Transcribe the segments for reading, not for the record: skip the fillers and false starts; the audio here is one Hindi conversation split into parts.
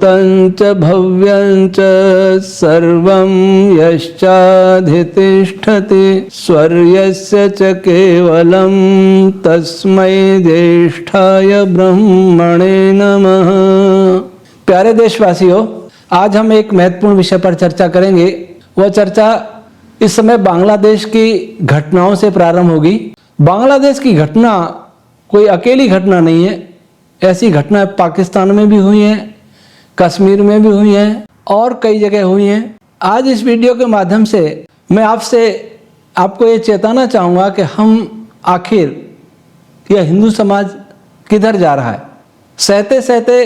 भूतं च भव्यं च सर्वं यश्चाधितिष्ठति स्वर्यस्य च केवलं तस्मै ज्येष्ठाय ब्रह्मणे नमः। प्यारे देशवासियों, आज हम एक महत्वपूर्ण विषय पर चर्चा करेंगे। वह चर्चा इस समय बांग्लादेश की घटनाओं से प्रारंभ होगी। बांग्लादेश की घटना कोई अकेली घटना नहीं है। ऐसी घटनाएं पाकिस्तान में भी हुई हैं, कश्मीर में भी हुई हैं और कई जगह हुई हैं। आज इस वीडियो के माध्यम से मैं आपको ये चेताना चाहूँगा कि हम आखिर यह हिंदू समाज किधर जा रहा है। सहते सहते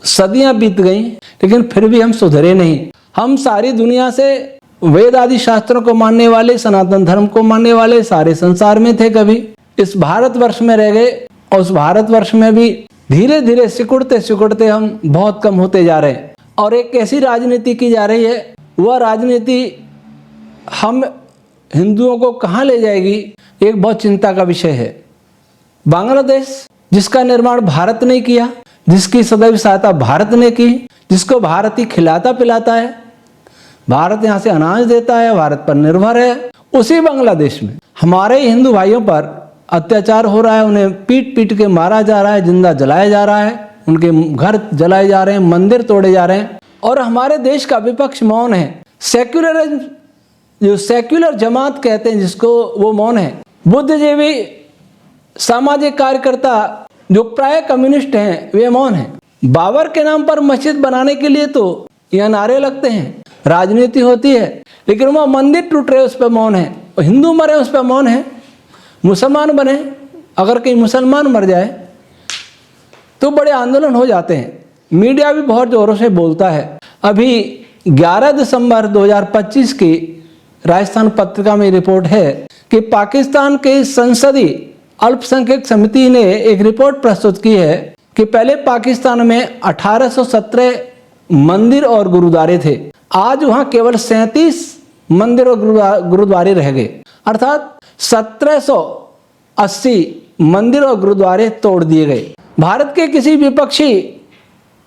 सदियां बीत गईं, लेकिन फिर भी हम सुधरे नहीं। हम सारी दुनिया से वेद आदि शास्त्रों को मानने वाले, सनातन धर्म को मानने वाले सारे संसार में थे। कभी इस भारतवर्ष में रह गए और उस भारतवर्ष में भी धीरे धीरे सिकुड़ते सिकुड़ते हम बहुत कम होते जा रहे हैं। और एक ऐसी राजनीति की जा रही है, वह राजनीति हम हिंदुओं को कहाँ ले जाएगी, एक बहुत चिंता का विषय है। बांग्लादेश जिसका निर्माण भारत ने किया, जिसकी सदैव सहायता भारत ने की, जिसको भारत ही खिलाता पिलाता है, भारत यहाँ से अनाज देता है, भारत पर निर्भर है, उसी बांग्लादेश में हमारे हिंदू भाइयों पर अत्याचार हो रहा है। उन्हें पीट पीट के मारा जा रहा है, जिंदा जलाया जा रहा है, उनके घर जलाए जा रहे हैं, मंदिर तोड़े जा रहे हैं और हमारे देश का विपक्ष मौन है। सेक्युलरिज्म, जो सेक्युलर जमात कहते हैं जिसको, वो मौन है। बुद्धिजीवी सामाजिक कार्यकर्ता जो प्राय कम्युनिस्ट हैं वे मौन हैं। बाबर के नाम पर मस्जिद बनाने के लिए तो यह नारे लगते हैं, राजनीति होती है, लेकिन वह मंदिर टूट रहे उस पर मौन है, हिंदू मरे उस पर मौन है। मुसलमान बने, अगर कहीं मुसलमान मर जाए तो बड़े आंदोलन हो जाते हैं। मीडिया भी बहुत जोरों से बोलता है। अभी 11 दिसंबर 2025 की राजस्थान पत्रिका में रिपोर्ट है कि पाकिस्तान के संसदीय अल्पसंख्यक समिति ने एक रिपोर्ट प्रस्तुत की है कि पहले पाकिस्तान में 1817 मंदिर और गुरुद्वारे थे। आज वहां केवल 37 मंदिर और गुरुद्वारे रह गए, अर्थात 1780 मंदिर और गुरुद्वारे तोड़ दिए गए। भारत के किसी विपक्षी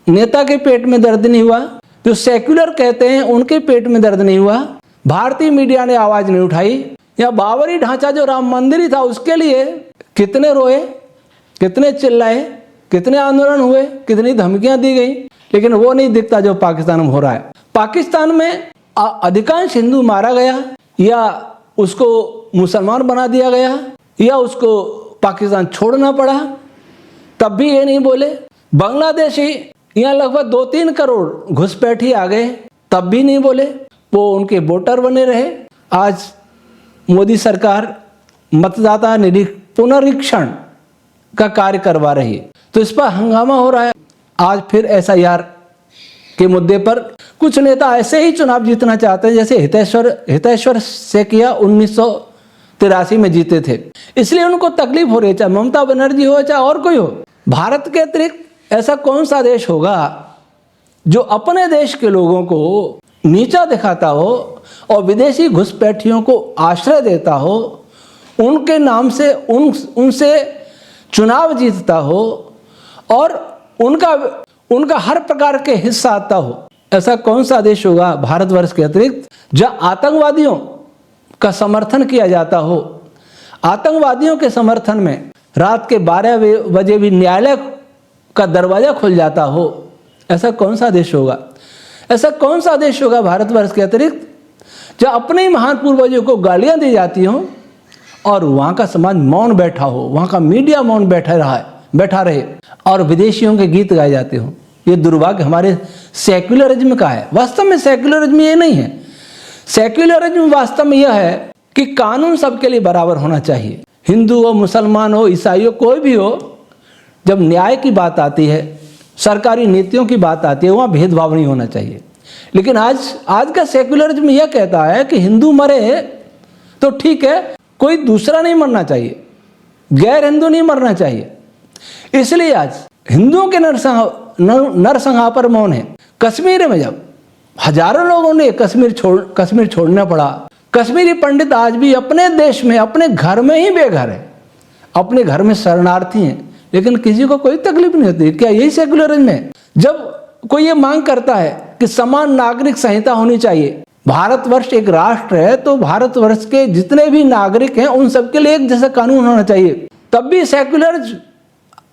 नेता के पेट में दर्द नहीं हुआ, जो सेक्युलर कहते हैं उनके पेट में दर्द नहीं हुआ। भारतीय मीडिया ने आवाज नहीं उठाई। या बाबरी ढांचा जो राम मंदिर ही था, उसके लिए कितने रोए, कितने चिल्लाए, कितने आंदोलन हुए, कितनी धमकियां दी गई, लेकिन वो नहीं दिखता जो पाकिस्तान में हो रहा है। पाकिस्तान में अधिकांश हिंदू मारा गया, या उसको मुसलमान बना दिया गया, या उसको पाकिस्तान छोड़ना पड़ा, तब भी ये नहीं बोले। बांग्लादेशी यहाँ लगभग 2-3 करोड़ घुसपैठी आ गए, तब भी नहीं बोले। वो उनके वोटर बने रहे। आज मोदी सरकार मतदाता पुनरीक्षण का कार्य करवा रही है, तो इस पर हंगामा हो रहा है। आज फिर SIR के मुद्दे पर कुछ नेता ऐसे ही चुनाव जीतना चाहते हैं जैसे हितेश्वर सेकिया 1983 में जीते थे, इसलिए उनको तकलीफ हो रही है, चाहे ममता बनर्जी हो चाहे और कोई हो। भारत के अतिरिक्त ऐसा कौन सा देश होगा जो अपने देश के लोगों को नीचा दिखाता हो और विदेशी घुसपैठियों को आश्रय देता हो, उनके नाम से उनसे चुनाव जीतता हो और उनका हर प्रकार के हिस्सा आता हो। ऐसा कौन सा देश होगा भारतवर्ष के अतिरिक्त जहां आतंकवादियों का समर्थन किया जाता हो, आतंकवादियों के समर्थन में रात के 12 बजे भी न्यायालय का दरवाजा खुल जाता हो। ऐसा कौन सा देश होगा? ऐसा कौन सा देश होगा भारतवर्ष के अतिरिक्त जहां अपने ही महान पूर्वजों को गालियां दी जाती हों और वहाँ का समाज मौन बैठा हो, वहाँ का मीडिया मौन बैठा रहे और विदेशियों के गीत गाए जाते हों। ये दुर्भाग्य हमारे सेक्युलरिज्म का है। वास्तव में सेक्युलरिज्म ये नहीं है। सेक्युलरिज्म वास्तव में यह है कि कानून सबके लिए बराबर होना चाहिए। हिंदू हो, मुसलमान हो, ईसाई हो, कोई भी हो, जब न्याय की बात आती है, सरकारी नीतियों की बात आती है, वहाँ भेदभाव नहीं होना चाहिए। लेकिन आज का सेक्युलरिज्म यह कहता है कि हिंदू मरे तो ठीक है, कोई दूसरा नहीं मरना चाहिए, गैर हिंदू नहीं मरना चाहिए। इसलिए आज हिंदुओं के नरसंहार पर मौन है। कश्मीर में जब हजारों लोगों ने कश्मीर छोड़ना पड़ा, कश्मीरी पंडित आज भी अपने देश में, अपने घर में ही बेघर है, अपने घर में शरणार्थी हैं, लेकिन किसी को कोई तकलीफ नहीं होती। क्या यही सेक्युलरिज्म है? जब कोई ये मांग करता है कि समान नागरिक संहिता होनी चाहिए। भारतवर्ष एक राष्ट्र है, तो भारतवर्ष के जितने भी नागरिक हैं उन सबके लिए एक जैसा कानून होना चाहिए। तब भी सेक्युलर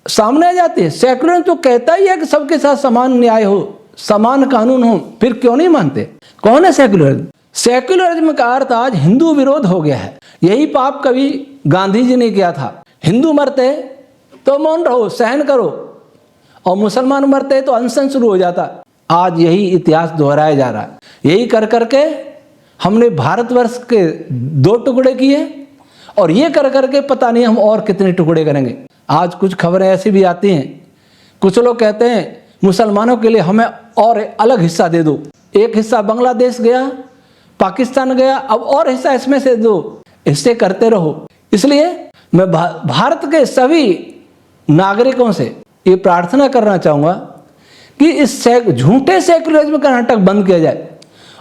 सामने आ जाते हैं। सेक्युलर तो कहता ही है कि सबके साथ समान न्याय हो, समान कानून हो, फिर क्यों नहीं मानते? कौन है सेक्युलरिज्म? सेक्युलरिज्म का अर्थ आज हिंदू विरोध हो गया है। यही पाप कभी गांधी जी ने किया था। हिंदू मरते तो मौन रहो, सहन करो, और मुसलमान मरते तो अनशन शुरू हो जाता। आज यही इतिहास दोहराया जा रहा है। यही कर करके हमने भारतवर्ष के 2 टुकड़े किए, और ये कर करके पता नहीं हम और कितने टुकड़े करेंगे। आज कुछ खबरें ऐसी भी आती हैं, कुछ लोग कहते हैं मुसलमानों के लिए हमें और अलग हिस्सा दे दो। एक हिस्सा बांग्लादेश गया, पाकिस्तान गया, अब और हिस्सा इसमें से दो, इससे करते रहो। इसलिए मैं भारत के सभी नागरिकों से ये प्रार्थना करना चाहूँगा कि इस झूठे सेक्युलरिज्म का नाटक बंद किया जाए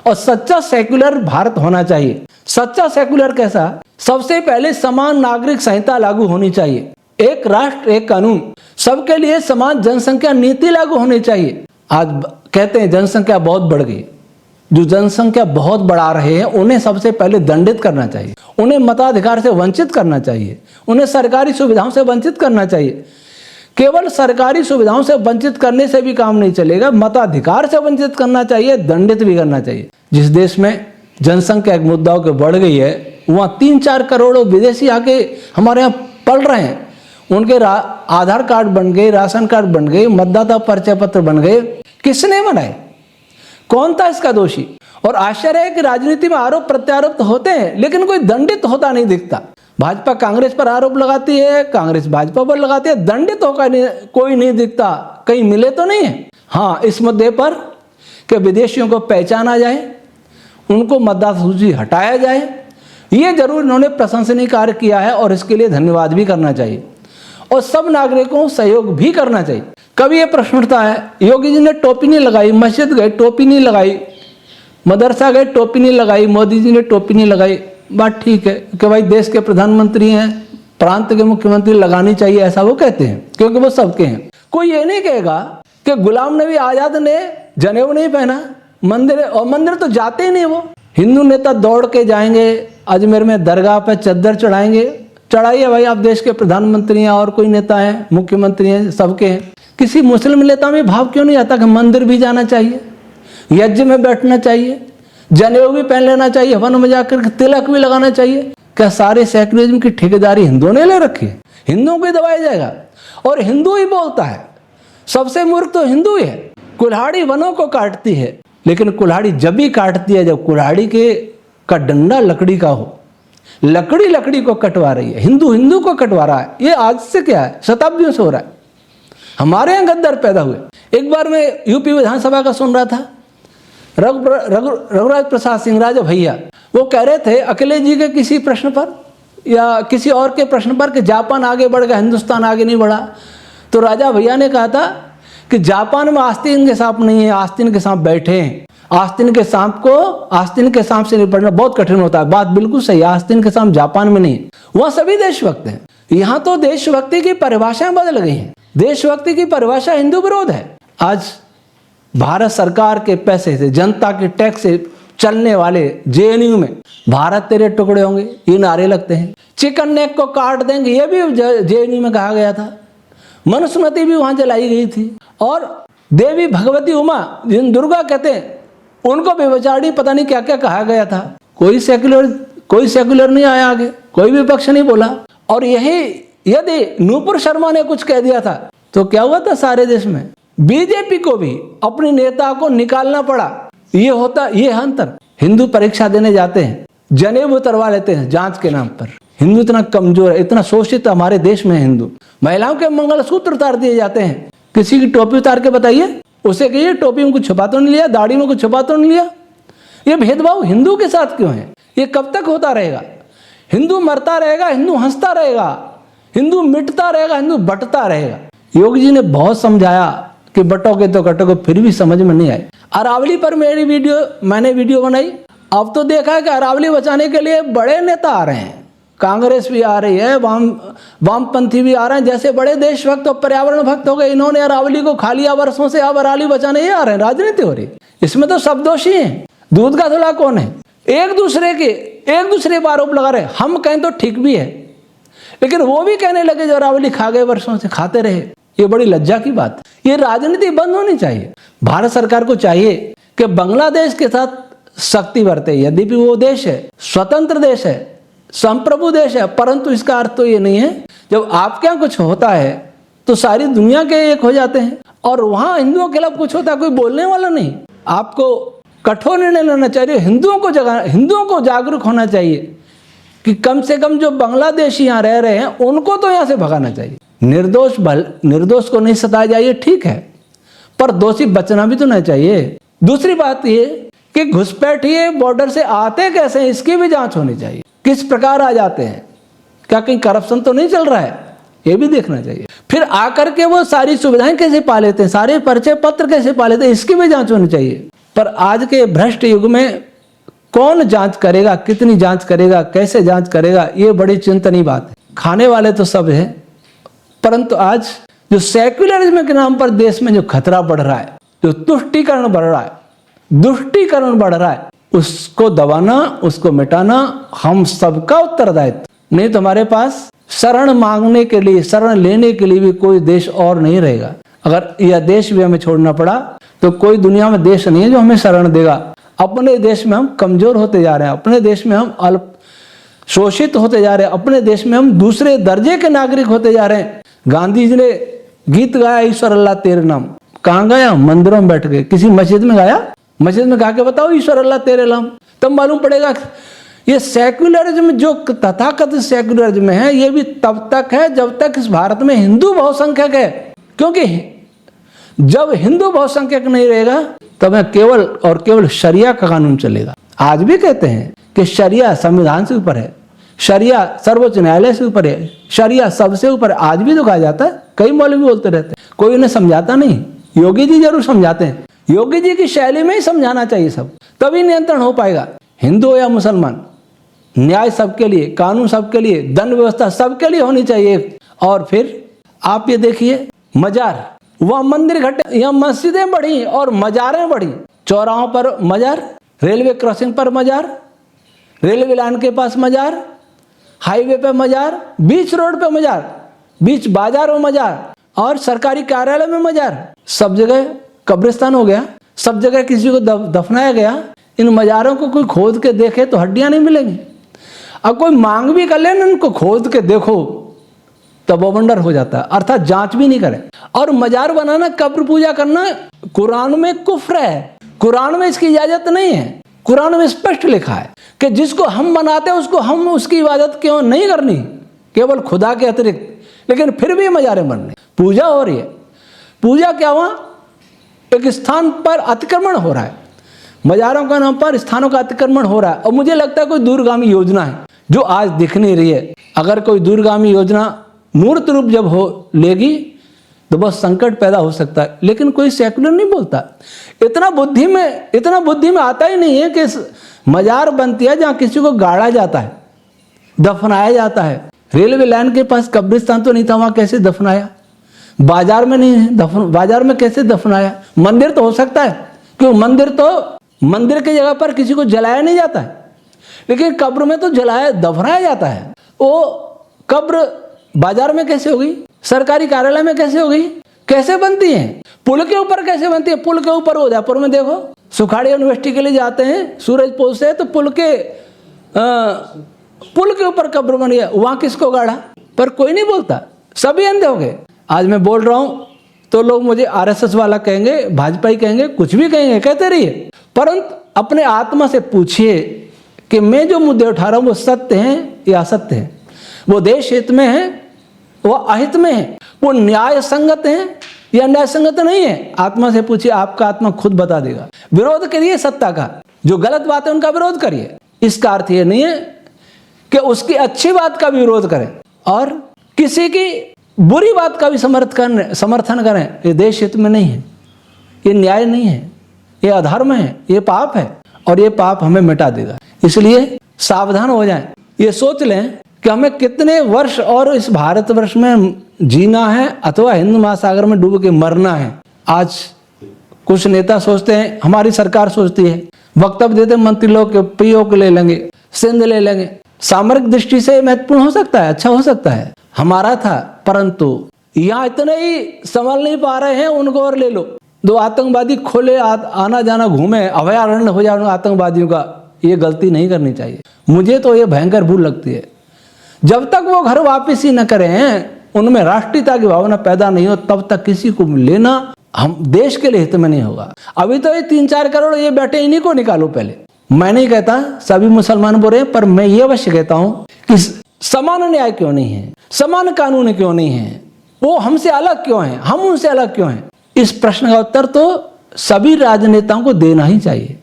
और सच्चा सेक्युलर भारत होना चाहिए। सच्चा सेक्युलर कैसा? सबसे पहले समान नागरिक संहिता लागू होनी चाहिए। एक राष्ट्र एक कानून, सबके लिए समान जनसंख्या नीति लागू होनी चाहिए। आज कहते हैं जनसंख्या बहुत बढ़ गई। जो जनसंख्या बहुत बढ़ा रहे हैं उन्हें सबसे पहले दंडित करना चाहिए, उन्हें मताधिकार से वंचित करना चाहिए, उन्हें सरकारी सुविधाओं से वंचित करना चाहिए। केवल सरकारी सुविधाओं से वंचित करने से भी काम नहीं चलेगा, मताधिकार से वंचित करना चाहिए, दंडित भी करना चाहिए। जिस देश में जनसंख्या एक मुद्दा के बढ़ गई है, वहाँ 3-4 करोड़ विदेशी आके हमारे यहाँ पढ़ रहे हैं। उनके आधार कार्ड बन गए, राशन कार्ड बन गए, मतदाता परिचय पत्र बन गए। किसने बनाए? कौन था इसका दोषी? और आश्चर्य है कि राजनीति में आरोप प्रत्यारोप तो होते हैं, लेकिन कोई दंडित होता नहीं दिखता। भाजपा कांग्रेस पर आरोप लगाती है, कांग्रेस भाजपा पर लगाती है, दंडित होकर कोई नहीं दिखता। कहीं मिले तो नहीं है। हाँ, इस मुद्दे पर कि विदेशियों को पहचाना जाए, उनको मतदाता सूची हटाया जाए, ये जरूर इन्होंने प्रशंसनीय कार्य किया है और इसके लिए धन्यवाद भी करना चाहिए और सब नागरिकों को सहयोग भी करना चाहिए। कभी ये प्रश्न उठता है, योगी जी ने टोपी नहीं लगाई, मस्जिद गए टोपी नहीं लगाई, मदरसा गए टोपी नहीं लगाई, मोदी जी ने टोपी नहीं लगाई। बात ठीक है कि भाई देश के प्रधानमंत्री हैं, प्रांत के मुख्यमंत्री लगानी चाहिए, ऐसा वो कहते हैं क्योंकि वो सबके हैं। कोई ये नहीं कहेगा कि गुलाम नबी आजाद ने जनेऊ नहीं पहना, मंदिर तो जाते ही नहीं। वो हिंदू नेता दौड़ के जाएंगे अजमेर में दरगाह पर चद्दर चढ़ाएंगे, चढ़ाइए भाई, आप देश के प्रधानमंत्री हैं और कोई नेता है, मुख्यमंत्री हैं, सबके हैं। किसी मुस्लिम नेता में भाव क्यों नहीं आता कि मंदिर भी जाना चाहिए, यज्ञ में बैठना चाहिए, जनेऊ भी पहन लेना चाहिए, हवन में जाकर तिलक भी लगाना चाहिए? क्या सारे सेक्युलरिज्म की ठेकेदारी हिंदुओं ने ले रखी है? हिंदुओं को ही दबाया जाएगा और हिंदू ही बोलता है। सबसे मूर्ख तो हिंदू ही है। कुल्हाड़ी वनों को काटती है, लेकिन कुल्हाड़ी जब भी काटती है जब कुल्हाड़ी का डंडा लकड़ी का हो। लकड़ी को कटवा रही है, हिंदू को कटवा रहा है। ये आज से क्या है, शताब्दियों से हो रहा है। हमारे यहाँ गद्दार पैदा हुए। एक बार मैं यूपी विधानसभा का सुन रहा था, रघुराज प्रसाद सिंह राजा भैया वो कह रहे थे अखिलेश जी के किसी प्रश्न पर या किसी और के प्रश्न पर कि जापान आगे बढ़ गया, हिंदुस्तान आगे नहीं बढ़ा। तो राजा भैया ने कहा था कि जापान में आस्तीन के सांप नहीं है, आस्तीन के सांप बैठे हैं। आस्तीन के सांप से निपटना बहुत कठिन होता है। बात बिल्कुल सही है, आस्तीन के सांप जापान में नहीं है, वहाँ सभी देशभक्त हैं। यहाँ तो देशभक्ति की परिभाषाएं बदल गई हैं। देशभक्ति की परिभाषा हिंदू विरोध है। आज भारत सरकार के पैसे से, जनता के टैक्स से चलने वाले जेएनयू में भारत तेरे टुकड़े होंगे, ये नारे लगते हैं। चिकन नेक को काट देंगे, ये भी जेएनयू में कहा गया था। मनुस्मृति भी वहां जलाई गई थी। और देवी भगवती उमा जिन दुर्गा कहते हैं उनको बेवचारी पता नहीं क्या क्या कहा गया था। कोई सेक्युलर नहीं आया आगे, कोई विपक्ष नहीं बोला। और यही यदि नूपुर शर्मा ने कुछ कह दिया था तो क्या हुआ था सारे देश में? बीजेपी को भी अपने नेता को निकालना पड़ा। ये अंतर। हिंदू परीक्षा देने जाते हैं, जनेऊ उतरवा लेते हैं जांच के नाम पर। हिंदू इतना कमजोर है, इतना शोषित हमारे देश में है हिंदू। महिलाओं के मंगलसूत्र उतार दिए जाते हैं। किसी की टोपी उतार के बताइए, उसे कहिए टोपी में कुछ छुपा तो नहीं लिया, दाढ़ी में कुछ छुपा तो नहीं लिया। ये भेदभाव हिंदू के साथ क्यों है? ये कब तक होता रहेगा? हिंदू मरता रहेगा, हिंदू हंसता रहेगा, हिंदू मिटता रहेगा, हिंदू बंटता रहेगा। योगी जी ने बहुत समझाया कि बटोगे तो कटोगे, फिर भी समझ में नहीं आए। अरावली पर मैंने वीडियो बनाई। अब तो देखा है कि अरावली बचाने के लिए बड़े नेता आ रहे हैं, कांग्रेस भी आ रही है, वामपंथी भी आ रहे हैं, जैसे बड़े देशभक्त और पर्यावरण भक्त हो गए। इन्होंने अरावली को खा लिया वर्षों से, अब अरावली बचाने ये आ रहे हैं, राजनीति हो रही। इसमें तो सब दोषी हैं, दूध का धुला कौन है? एक दूसरे पर आरोप लगा रहे। हम कहें तो ठीक भी है, लेकिन वो भी कहने लगे जो अरावली खा गए, वर्षों से खाते रहे। ये बड़ी लज्जा की बात है। ये राजनीति बंद होनी चाहिए। भारत सरकार को चाहिए कि बांग्लादेश के साथ सख्ती बरते। यद्यपि वो देश है, स्वतंत्र देश है, संप्रभु देश है, परंतु इसका अर्थ तो ये नहीं है जब आपके यहाँ कुछ होता है तो सारी दुनिया के एक हो जाते हैं, और वहां हिंदुओं के खिलाफ कुछ होता है कोई बोलने वाला नहीं। आपको कठोर निर्णय लेना चाहिए। हिंदुओं को जागरूक होना चाहिए कि कम से कम जो बांग्लादेशी यहाँ रह रहे हैं उनको तो यहाँ से भगाना चाहिए। निर्दोष को नहीं सताया जाए, ठीक है, पर दोषी बचना भी तो नहीं चाहिए। दूसरी बात ये कि घुसपैठिए बॉर्डर से आते कैसे हैं, इसकी भी जांच होनी चाहिए। किस प्रकार आ जाते हैं, क्या कहीं करप्शन तो नहीं चल रहा है, ये भी देखना चाहिए। फिर आकर के वो सारी सुविधाएं कैसे पा लेते हैं, सारे परिचय पत्र कैसे पा लेते हैं, इसकी भी जांच होनी चाहिए। पर आज के भ्रष्ट युग में कौन जांच करेगा, कितनी जांच करेगा, कैसे जांच करेगा, ये बड़ी चिंतनीय बात है। खाने वाले तो सब है, परंतु आज जो सेक्युलरिज्म के नाम पर देश में जो खतरा बढ़ रहा है, जो तुष्टीकरण बढ़ रहा है, दुष्टीकरण बढ़ रहा है, उसको दबाना, उसको मिटाना हम सबका उत्तरदायित्व। नहीं तो हमारे पास शरण मांगने के लिए, शरण लेने के लिए भी कोई देश और नहीं रहेगा। अगर यह देश भी हमें छोड़ना पड़ा तो कोई दुनिया में देश नहीं है जो हमें शरण देगा। अपने देश में हम कमजोर होते जा रहे हैं, अपने देश में हम अल्प शोषित होते जा रहे हैं, अपने देश में हम दूसरे दर्जे के नागरिक होते जा रहे हैं। गांधी जी ने गीत गाया, ईश्वर अल्लाह तेरे नाम। कहाँ गाया? मंदिरों में बैठ गए। किसी मस्जिद में गाया? मस्जिद में गा के बताओ ईश्वर अल्लाह तेरे नाम, तब मालूम पड़ेगा। ये सेक्युलरिज्म जो तथाकथित सेक्युलरिज्म है, ये भी तब तक है जब तक इस भारत में हिंदू बहुसंख्यक है। क्योंकि जब हिंदू बहुसंख्यक नहीं रहेगा तब केवल और केवल शरिया का कानून चलेगा। आज भी कहते हैं कि शरिया संविधान से ऊपर है, शरिया सर्वोच्च न्यायालय से ऊपर है, शरिया सबसे ऊपर। आज भी तो कहा जाता है, कई मौलवी बोलते रहते हैं, कोई उन्हें समझाता नहीं। योगी जी जरूर समझाते हैं, योगी जी की शैली में ही समझाना चाहिए सब, तभी नियंत्रण हो पाएगा। हिंदू हो या मुसलमान, न्याय सबके लिए, कानून सबके लिए, दंड व्यवस्था सबके लिए होनी चाहिए। और फिर आप ये देखिए, मजार, वह मंदिर घटे, यहाँ मस्जिदें बढ़ी और मजारें बढ़ी। चौराहों पर मजार, रेलवे क्रॉसिंग पर मजार, रेलवे लाइन के पास मजार, हाईवे पे मजार, बीच रोड पे मजार, बीच बाजार में मजार, और सरकारी कार्यालय में मजार। सब जगह कब्रिस्तान हो गया, सब जगह किसी को दफनाया गया। इन मजारों को कोई खोद के देखे तो हड्डियां नहीं मिलेंगी। अब कोई मांग भी कर ले ना, इनको खोद के देखो तब वो वंडर हो जाता है, अर्थात जांच भी नहीं करे। और मजार बनाना, कब्र पूजा करना कुरान में कुफ्र है, कुरान में इसकी इजाजत नहीं है। कुरान में स्पष्ट लिखा है कि जिसको हम बनाते हैं उसको हम उसकी इबादत क्यों नहीं करनी, केवल खुदा के अतिरिक्त। लेकिन फिर भी मजारें बन रही, पूजा हो रही है। पूजा क्या हुआ? एक स्थान पर अतिक्रमण हो रहा है, मजारों का नाम पर स्थानों का अतिक्रमण हो रहा है। और मुझे लगता है कोई दूरगामी योजना है जो आज दिख नहीं रही है। अगर कोई दूरगामी योजना मूर्त रूप जब हो लेगी तो बस संकट पैदा हो सकता है। लेकिन कोई सेकुलर नहीं बोलता। इतना बुद्धि में आता ही नहीं है कि मजार बनती है जहाँ किसी को गाड़ा जाता है, दफनाया जाता है। रेलवे लाइन के पास कब्रिस्तान तो नहीं था, वहाँ कैसे दफनाया? बाजार में नहीं है, बाजार में कैसे दफनाया? मंदिर तो हो सकता है, क्यों? मंदिर की जगह पर किसी को जलाया नहीं जाता है, लेकिन कब्र में तो दफनाया जाता है। वो कब्र बाजार में कैसे होगी? सरकारी कार्यालय में कैसे होगी? कैसे बनती है? पुल के ऊपर कैसे बनती है? पुल के ऊपर उदयपुर में देखो, सुखाड़ी यूनिवर्सिटी के लिए जाते हैं सूरजपुर से, तो पुल के ऊपर कब्र बन गया, वहां किसको गाड़ा? पर कोई नहीं बोलता, सभी अंधे हो गए। आज मैं बोल रहा हूं तो लोग मुझे आरएसएस वाला कहेंगे, भाजपाई कहेंगे, कुछ भी कहेंगे, कहते रहिए, परंतु अपने आत्मा से पूछिए कि मैं जो मुद्दे उठा रहा हूं वो सत्य हैं या असत्य हैं, वो देश हित में है, वो अहित में है, वो न्याय संगत है या न्याय संगत नहीं है। आत्मा से पूछिए, आपका आत्मा खुद बता देगा। विरोध करिए सत्ता का, जो गलत बात है उनका विरोध करिए। इसका अर्थ ये नहीं है कि उसकी अच्छी बात का भी विरोध करें और किसी की बुरी बात का भी समर्थन करें। ये देश हित में नहीं है, ये न्याय नहीं है, ये अधर्म है, ये पाप है, और ये पाप हमें मिटा देगा। इसलिए सावधान हो जाएं, ये सोच लें कि हमें कितने वर्ष और इस भारतवर्ष में जीना है अथवा हिंद महासागर में डूब के मरना है। आज कुछ नेता सोचते हैं, हमारी सरकार सोचती है, वक्तव्य देते मंत्री लोग के पीओ को ले लेंगे, सिंध ले लेंगे। सामरिक दृष्टि से महत्वपूर्ण हो सकता है, अच्छा हो सकता है, हमारा था, परंतु यहाँ इतने ही संभल नहीं पा रहे हैं, उनको और ले लो। दो आतंकवादी खोले आना जाना घूमे, अभयारण्य हो जाए आतंकवादियों का, ये गलती नहीं करनी चाहिए। मुझे तो ये भयंकर भूल लगती है। जब तक वो घर वापस ही न करें, उनमें राष्ट्रीयता की भावना पैदा नहीं हो, तब तक किसी को लेना हम देश के लिए हित में नहीं होगा। अभी तो ये 3-4 करोड़ ये बैठे, इन्हीं को निकालो पहले। मैं नहीं कहता सभी मुसलमान बुरे हैं, पर मैं ये अवश्य कहता हूं कि समान न्याय क्यों नहीं है, समान कानून क्यों नहीं है, वो हमसे अलग क्यों हैं, हम उनसे अलग क्यों हैं। इस प्रश्न का उत्तर तो सभी राजनेताओं को देना ही चाहिए।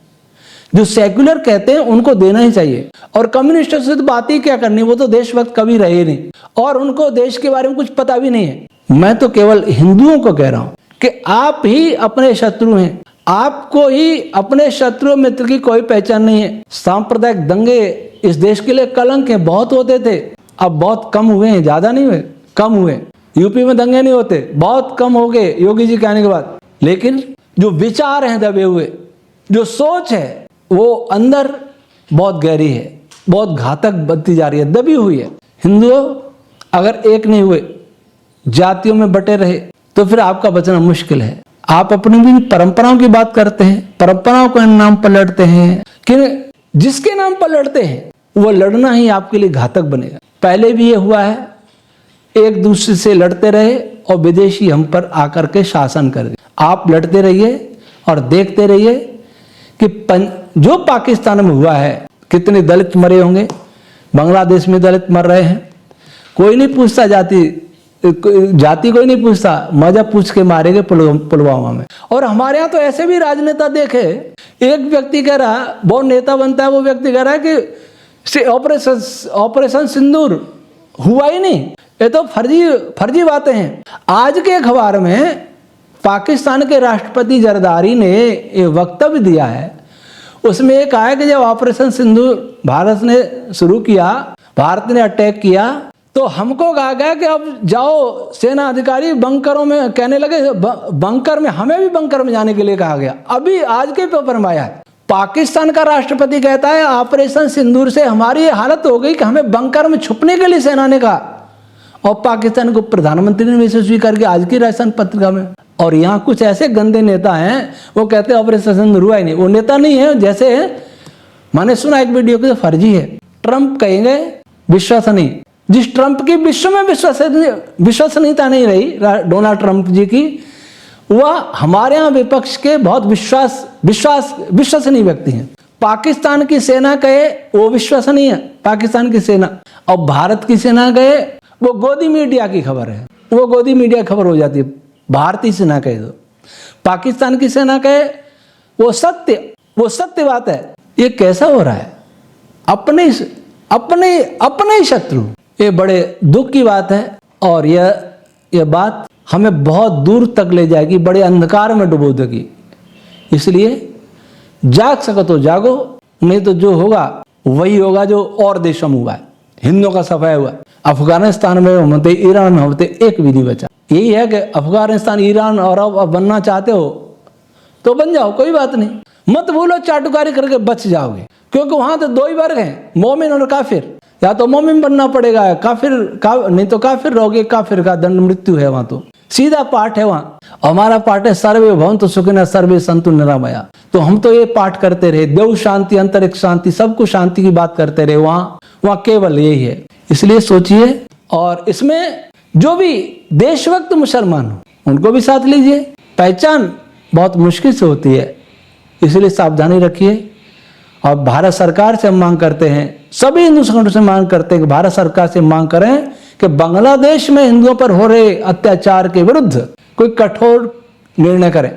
जो सेक्युलर कहते हैं उनको देना ही चाहिए। और कम्युनिस्टों से तो बात ही क्या करनी, वो तो देशभक्त कभी रहे नहीं और उनको देश के बारे में कुछ पता भी नहीं है। मैं तो केवल हिंदुओं को कह रहा हूं कि आप ही अपने शत्रु हैं, आपको ही अपने शत्रु मित्र की कोई पहचान नहीं है। सांप्रदायिक दंगे इस देश के लिए कलंक है, बहुत होते थे, अब बहुत कम हुए हैं, ज्यादा नहीं हुए, कम हुए। यूपी में दंगे नहीं होते, बहुत कम हो गए योगी जी के आने के बाद। लेकिन जो विचार हैं दबे हुए, जो सोच है वो अंदर बहुत गहरी है, बहुत घातक बनती जा रही है, दबी हुई है। हिंदुओं अगर एक नहीं हुए, जातियों में बटे रहे, तो फिर आपका बचना मुश्किल है। आप अपनी भी परंपराओं की बात करते हैं, परंपराओं के नाम पर लड़ते हैं, कि जिसके नाम पर लड़ते हैं वो लड़ना ही आपके लिए घातक बनेगा। पहले भी ये हुआ है, एक दूसरे से लड़ते रहे और विदेशी हम पर आकर के शासन कर गए। आप लड़ते रहिए और देखते रहिए कि जो पाकिस्तान में हुआ है, कितने दलित मरे होंगे, बांग्लादेश में दलित मर रहे हैं, कोई नहीं पूछता, जाति कोई नहीं पूछता, मजहब पूछ के मारेंगे पुलवामा में। और हमारे यहाँ तो ऐसे भी राजनेता देखे, एक व्यक्ति कह रहा, बहुत नेता बनता है, वो व्यक्ति कह रहा है कि ऑपरेशन सिंदूर हुआ ही नहीं, ये तो फर्जी बातें हैं। आज के अखबार में पाकिस्तान के राष्ट्रपति जरदारी ने ये वक्तव्य दिया है, उसमें एक आया कि जब ऑपरेशन सिंदूर भारत ने शुरू किया, भारत ने अटैक किया, तो हमको कहा गया कि अब जाओ सेना अधिकारी बंकरों में, कहने लगे बंकर में, हमें भी बंकर में जाने के लिए कहा गया। अभी आज के पेपर में आया है, पाकिस्तान का राष्ट्रपति कहता है ऑपरेशन सिंदूर से हमारी ये हालत हो गई कि हमें बंकर में छुपने के लिए सेना ने कहा। और पाकिस्तान को प्रधानमंत्री ने भी स्वीकार किया आज की राजस्थान पत्रिका में। और यहाँ कुछ ऐसे गंदे नेता हैं, वो कहते हैं ऑपरेशन सिंदूर हुआ ही नहीं। वो नेता नहीं है, जैसे मैंने सुना एक वीडियो के, फर्जी है। ट्रंप कहेंगे विश्वसनीय, जिस ट्रंप की विश्व में विश्वसनीयता नहीं रही, डोनाल्ड ट्रंप जी की, वह हमारे यहाँ विपक्ष के बहुत विश्वसनीय व्यक्ति हैं। पाकिस्तान की सेना कहे वो विश्वसनीय है, पाकिस्तान की सेना, और भारत की सेना कहे वो गोदी मीडिया की खबर है, वो गोदी मीडिया खबर हो जाती है। भारतीय सेना कहे तो, पाकिस्तान की सेना कहे वो सत्य बात है। ये कैसा हो रहा है? अपने ही शत्रु, ये बड़े दुख की बात है। और यह बात हमें बहुत दूर तक ले जाएगी, बड़े अंधकार में डुबो देगी। इसलिए जाग सको तो जागो, नहीं तो जो होगा वही होगा जो और देशों में हुआ है। हिंदुओं का सफाया हुआ है, अफगानिस्तान में होते, ईरान में होते, एक भी नहीं बचा। यही है कि अफगानिस्तान, ईरान और अब बनना चाहते हो तो बन जाओ, कोई बात नहीं, मत भूलो चाटुकारी करके बच जाओगे। क्योंकि वहां तो दो ही वर्ग हैं, मोमिन और काफिर। या तो मोमिन बनना पड़ेगा, नहीं तो काफिर रहोगे, काफिर का दंड मृत्यु है। वहां तो सीधा पाठ है। वहाँ हमारा पाठ है सर्वे भवन्तु सुखिनः सर्वे सन्तु निरामया। तो हम तो ये पाठ करते रहे, देव शांति, अंतरिक्ष शांति, सबको शांति की बात करते रहे। वहाँ केवल यही है। इसलिए सोचिए, और इसमें जो भी देशभक्त मुसलमान हो उनको भी साथ लीजिए। पहचान बहुत मुश्किल से होती है, इसलिए सावधानी रखिए। और भारत सरकार से हम मांग करते हैं, सभी हिंदू संगठनों से मांग करते हैं कि भारत सरकार से मांग करें कि बांग्लादेश में हिंदुओं पर हो रहे अत्याचार के विरुद्ध कोई कठोर निर्णय करें,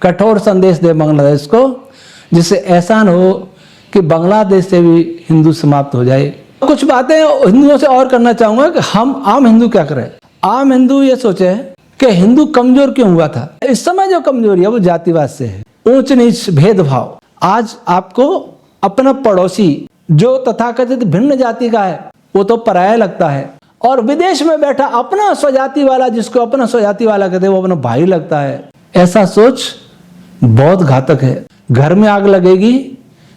कठोर संदेश दे बांग्लादेश को, जिससे ऐसा न हो कि बांग्लादेश से भी हिंदू समाप्त हो जाए। कुछ बातें हिंदुओं से और करना चाहूंगा कि हम आम हिंदू क्या करें। आम हिंदू ये सोचे कि हिंदू कमजोर क्यों हुआ था। इस समय जो कमजोरी है वो जातिवाद से है, ऊंच नीच भेदभाव। आज आपको अपना पड़ोसी जो तथाकथित भिन्न जाति का है वो तो पराया लगता है। और विदेश में बैठा अपना स्वजाति वाला, जिसको अपना स्वजाति वाला कहते हैं, वो अपना भाई लगता है। ऐसा सोच बहुत घातक है। घर में आग लगेगी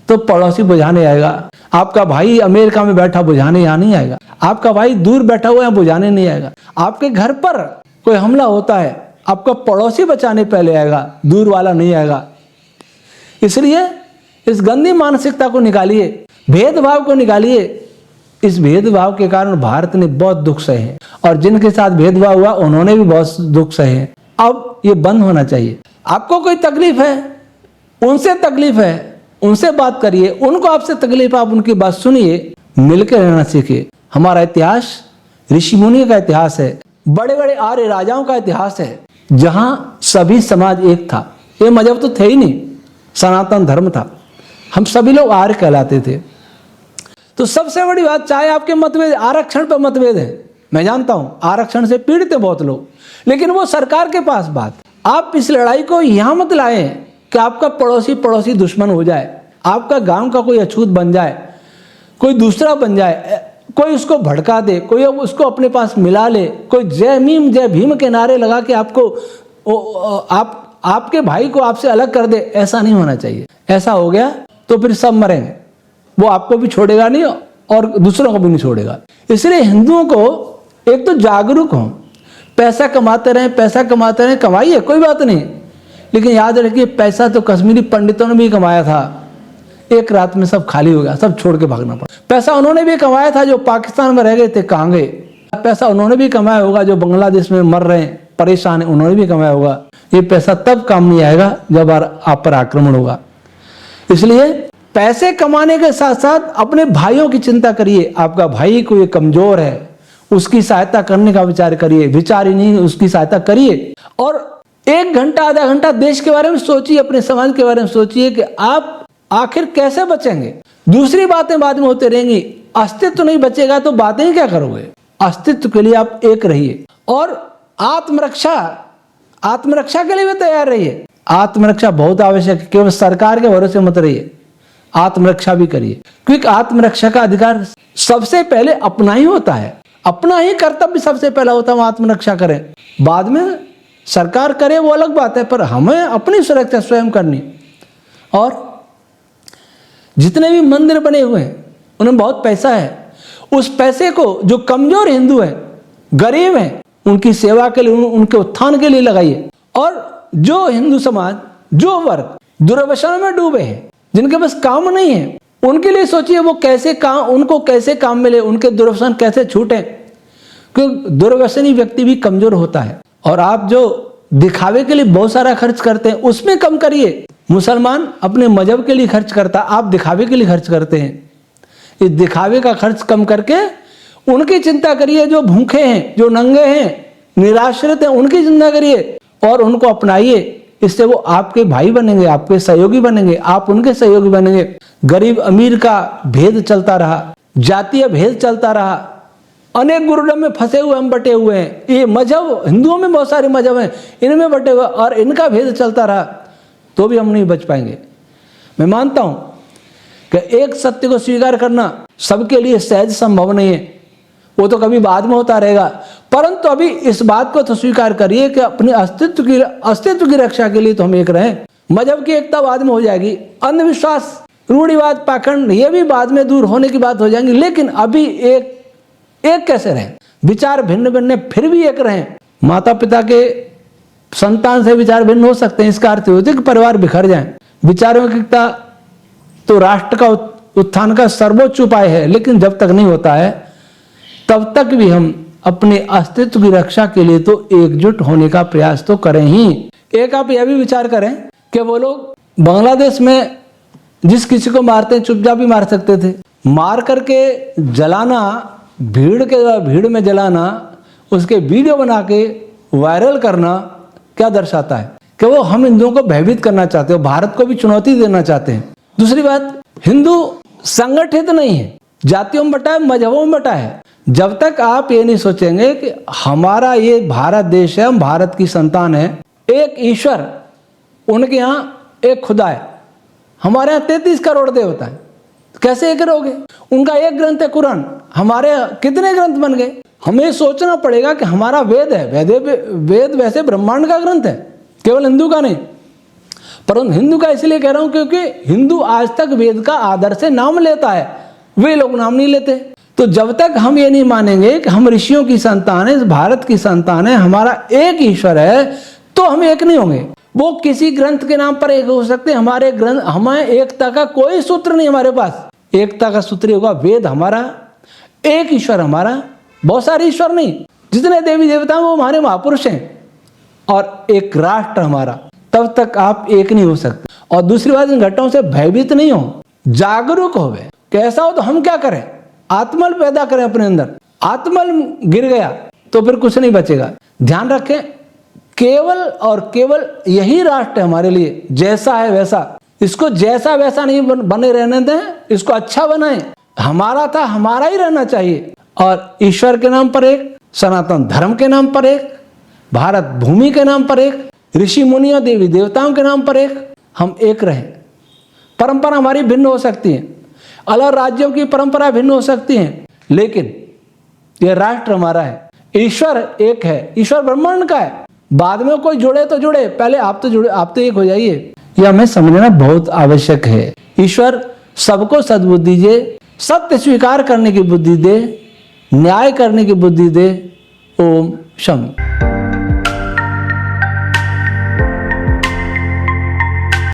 तो पड़ोसी बुझाने आएगा। आपका भाई अमेरिका में बैठा बुझाने यहाँ नहीं आएगा। आपका भाई दूर बैठा हुआ है बुझाने नहीं आएगा। आपके घर पर कोई हमला होता है, आपका पड़ोसी बचाने पहले आएगा, दूर वाला नहीं आएगा। इसलिए इस गंदी मानसिकता को निकालिए, भेदभाव को निकालिए। इस भेदभाव के कारण भारत ने बहुत दुख सहे हैं, और जिनके साथ भेदभाव हुआ उन्होंने भी बहुत दुख सहे हैं। अब ये बंद होना चाहिए। आपको कोई तकलीफ है, उनसे तकलीफ है, उनसे बात करिए। उनको आपसे तकलीफ है, आप उनकी बात सुनिए, मिलकर रहना सीखिए। हमारा इतिहास ऋषि मुनि का इतिहास है, बड़े बड़े आर्य राजाओं का इतिहास है, जहां सभी समाज एक था। ये मजहब तो थे ही नहीं, सनातन धर्म था। हम सभी लोग आर्य कहलाते थे। तो सबसे बड़ी बात, चाहे आपके मतभेद, आरक्षण पर मतभेद है, मैं जानता हूं आरक्षण से पीड़ित है बहुत लोग, लेकिन वो सरकार के पास बात। आप इस लड़ाई को यहां मत लाएं कि आपका पड़ोसी दुश्मन हो जाए, आपका गांव का कोई अछूत बन जाए, कोई दूसरा बन जाए, कोई उसको भड़का दे, कोई उसको अपने पास मिला ले, कोई जय भीम के नारे लगा के आपके भाई को आपसे अलग कर दे। ऐसा नहीं होना चाहिए। ऐसा हो गया तो फिर सब मरेंगे, वो आपको भी छोड़ेगा नहीं और दूसरों को भी नहीं छोड़ेगा। इसलिए हिंदुओं को एक तो जागरूक हों, पैसा कमाते रहें, कमाइए, कोई बात नहीं, लेकिन याद रखिए पैसा तो कश्मीरी पंडितों ने भी कमाया था। एक रात में सब खाली हो गया, सब छोड़ के भागना पड़ा। पैसा उन्होंने भी कमाया था जो पाकिस्तान में रह गए थे, कहाँ गए? पैसा उन्होंने भी कमाया होगा जो बांग्लादेश में मर रहे हैं, परेशान है, उन्होंने भी कमाया होगा। ये पैसा तब काम नहीं आएगा जब आप पर आक्रमण होगा। इसलिए पैसे कमाने के साथ साथ अपने भाइयों की चिंता करिए। आपका भाई कोई कमजोर है, उसकी सहायता करने का विचार करिए, विचार ही नहीं, उसकी सहायता करिए। और 1 घंटा आधा घंटा देश के बारे में सोचिए, अपने समाज के बारे में सोचिए कि आप आखिर कैसे बचेंगे। दूसरी बातें बाद में होती रहेंगी। अस्तित्व नहीं बचेगा तो बातें ही क्या करोगे। अस्तित्व के लिए आप एक रहिए और आत्मरक्षा के लिए भी तैयार रहिए। आत्मरक्षा बहुत आवश्यक है, केवल सरकार के भरोसे मत रहिए, आत्मरक्षा भी करिए, क्योंकि आत्मरक्षा का अधिकार सबसे पहले अपना ही होता है, अपना ही कर्तव्य सबसे पहला होता है। आत्मरक्षा करें, बाद में सरकार करे वो अलग बात है, पर हमें अपनी सुरक्षा स्वयं करनी। और जितने भी मंदिर बने हुए हैं उनमें बहुत पैसा है, उस पैसे को जो कमजोर हिंदू है, गरीब हैं, उनकी सेवा के लिए, उनके उत्थान के लिए लगाइए। और जो हिंदू समाज, जो वर्ग दुर्व्यसनों में डूबे हैं, जिनके पास काम नहीं है, उनके लिए सोचिए वो उनको कैसे काम मिले, उनके दुर्व्यसन कैसे छूटे। क्योंकि दुर्व्यसनी व्यक्ति भी कमजोर होता है। और आप जो दिखावे के लिए बहुत सारा खर्च करते हैं उसमें कम करिए। मुसलमान अपने मजहब के लिए खर्च करता, आप दिखावे के लिए खर्च करते हैं। इस दिखावे का खर्च कम करके उनकी चिंता करिए, जो भूखे हैं, जो नंगे हैं, निराश्रित हैं, उनकी चिंता करिए और उनको अपनाइए। इससे वो आपके भाई बनेंगे, आपके सहयोगी बनेंगे, आप उनके सहयोगी बनेंगे। गरीब अमीर का भेद चलता रहा, जातीय भेद चलता रहा, अनेक गुरुडम में फंसे हुए हम बटे हुए हैं। ये मजहब, हिंदुओं में बहुत सारे मजहब हैं, इनमें बटे हुए और इनका भेद चलता रहा तो भी हम नहीं बच पाएंगे। मैं मानता हूं कि एक सत्य को स्वीकार करना सबके लिए सहज संभव नहीं है, वो तो कभी बाद में होता रहेगा, परंतु अभी इस बात को तो स्वीकार करिए कि अपने अस्तित्व की रक्षा के लिए तो हम एक रहें। मजहब की एकता बाद में हो जाएगी, अंधविश्वास, रूढ़िवाद, पाखंड, ये भी बाद में दूर होने की बात हो जाएंगी, लेकिन अभी एक कैसे रहें? विचार भिन्न भिन्न फिर भी एक रहें। माता पिता के संतान से विचार भिन्न हो सकते हैं, इसका अर्थ होता है कि परिवार बिखर जाए। विचारों की एकता तो राष्ट्र का उत्थान का सर्वोच्च उपाय है, लेकिन जब तक नहीं होता है तब तक भी हम अपने अस्तित्व की रक्षा के लिए तो एकजुट होने का प्रयास तो करें ही। एक आप यह भी विचार करें कि वो लोग बांग्लादेश में जिस किसी को मारते हैं चुपचाप भी मार सकते थे, मार करके जलाना, भीड़ में जलाना, उसके वीडियो बना के वायरल करना क्या दर्शाता है कि वो हम हिंदुओं को भयभीत करना चाहते हो, भारत को भी चुनौती देना चाहते हैं। दूसरी बात, हिंदू संगठित नहीं है, जातियों में बटा है, मजहबों में बटा है। जब तक आप ये नहीं सोचेंगे कि हमारा ये भारत देश है, हम भारत की संतान है, एक ईश्वर, उनके यहाँ एक खुदा है, हमारे यहाँ 33 करोड़ देवता है, कैसे एक करोगे? उनका एक ग्रंथ है कुरान, हमारे कितने ग्रंथ बन गए। हमें सोचना पड़ेगा कि हमारा वेद है, वेद वैसे ब्रह्मांड का ग्रंथ है, केवल हिंदू का नहीं। परंतु हिंदू का इसलिए कह रहा हूं क्योंकि हिंदू आज तक वेद का आदर से नाम लेता है, वे लोग नाम नहीं लेते। तो जब तक हम ये नहीं मानेंगे कि हम ऋषियों की संतान है, इस भारत की संतान है, हमारा एक ईश्वर है, तो हम एक नहीं होंगे। वो किसी ग्रंथ के नाम पर एक हो सकते, हमारे ग्रंथ, हमें एकता का कोई सूत्र नहीं हमारे पास। एकता का सूत्र होगा वेद हमारा, एक ईश्वर हमारा, बहुत सारे ईश्वर नहीं, जितने देवी देवता हैं वो हमारे महापुरुष हैं, और एक राष्ट्र हमारा। तब तक आप एक नहीं हो सकते। और दूसरी बात, इन घटनाओं से भयभीत नहीं हो, जागरूक हो। कैसा हो तो हम क्या करें, आत्मबल पैदा करें अपने अंदर। आत्मबल गिर गया तो फिर कुछ नहीं बचेगा। ध्यान रखें, केवल और केवल यही राष्ट्र है हमारे लिए, जैसा है वैसा। इसको जैसा वैसा नहीं बने रहने दें, इसको अच्छा बनाएं। हमारा था, हमारा ही रहना चाहिए। और ईश्वर के नाम पर एक, सनातन धर्म के नाम पर एक, भारत भूमि के नाम पर एक, ऋषि मुनियों देवी देवताओं के नाम पर एक, हम एक रहें। परंपरा हमारी भिन्न हो सकती है, अलग राज्यों की परंपरा भिन्न हो सकती है, लेकिन यह राष्ट्र हमारा है। ईश्वर एक है, ईश्वर ब्रह्मांड का है। बाद में कोई जुड़े तो जुड़े, पहले आप तो जुड़े, आप तो एक हो जाइए। यह हमें समझना बहुत आवश्यक है। ईश्वर सबको सद्बुद्धि दे, सत्य स्वीकार करने की बुद्धि दे, न्याय करने की बुद्धि दे। ओम शम।